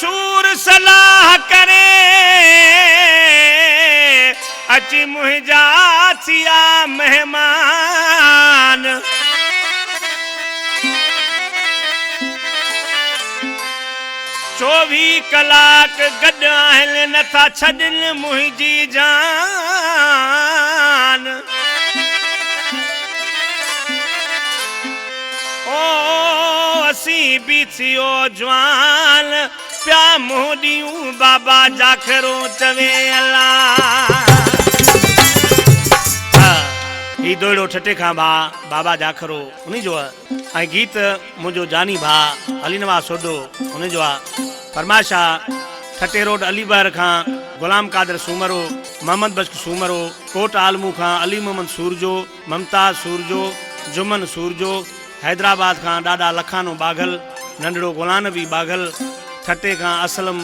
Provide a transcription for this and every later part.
सूर सलाह करे अची मुझा थिया मेहमान 24 कलाक गड आहिनि नथा छॾनि मुंहिंजी जान ओ असीं बि थियो जवान प्या मोॾियूं बाबा जाखरो चवे अला ही दोड़ो ठटे खां भा बाबा जाखरो उन्हीं जो ऐं गीत मुंहिंजो जानी भा अलीनवाज़ सोडो उन जो फरमाइशा ठटे रोड अलीबर खां गुलाम कादर सूमरो मोहम्मद बश्क सूमरो कोट आलमू खां अली मोहम्मद सूरजो ममताज सूरजो जुमन सूरजो हैदराबाद खां ॾाॾा लखानो बाघल नंढड़ो गुलानबी बाघल ठटे खां असलम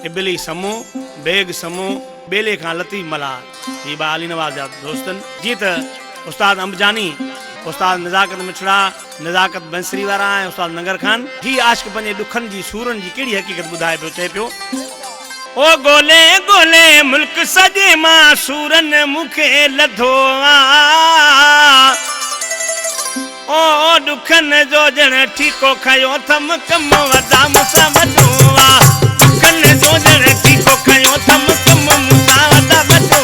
इबली समो बेग समो बेले खां लतीफ़ मला ही बा अलीनवाज़ जा दोस्तन जीअं त उस्ताद अम्बजानी उस्ताद नज़ाकत मिछड़ा नज़ाकत बंसरी वारा ऐं उस्ताद नगर खान ही आशिक़ पंहिंजे ॾुखनि जी सूरनि जी कहिड़ी हक़ीक़त ॿुधाए पियो चए पियो ओ गोले गोले मुल्क सॼे मां सूरनि मूंखे लधो ओ ॾुखनि जो ॼण ठीको खयो थम कम वदा मूंसां वॾो ॾुखनि जो ॼण ठीको खयो थम कम मूंसां वदा वॾो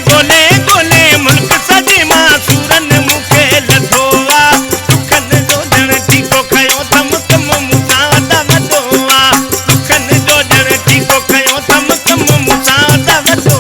गोले गोले मुल्क सॼे मां सूरनि मूंखे लधो ॾुखनि जो ॼण ठीको खयो थम कम मूंसां वॾा वॾो ॾुखनि जो ॼण ठीको खयो थम कम मूंसां वॾा वॾो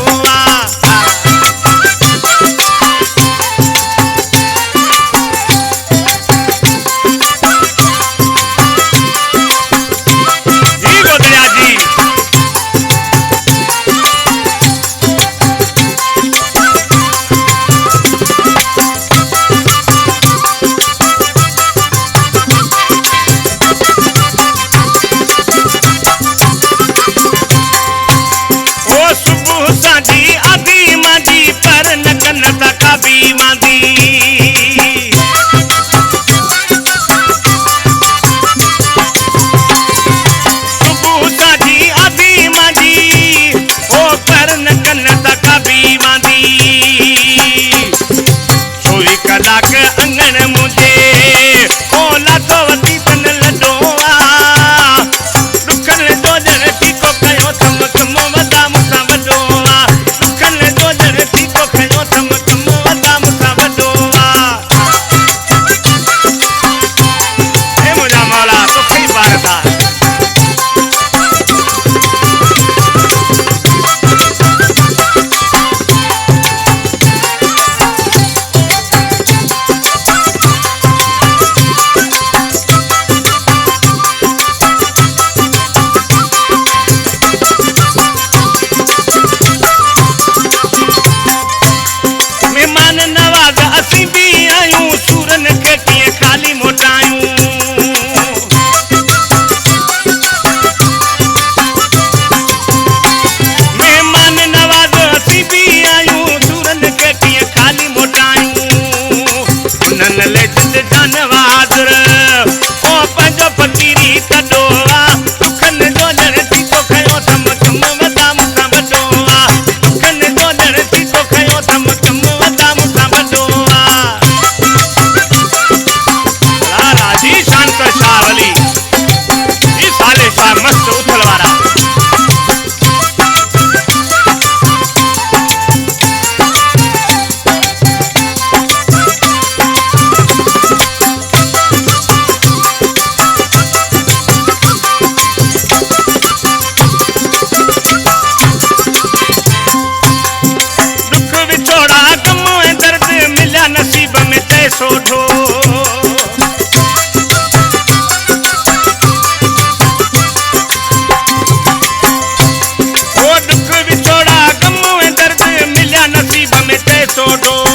छोड़ो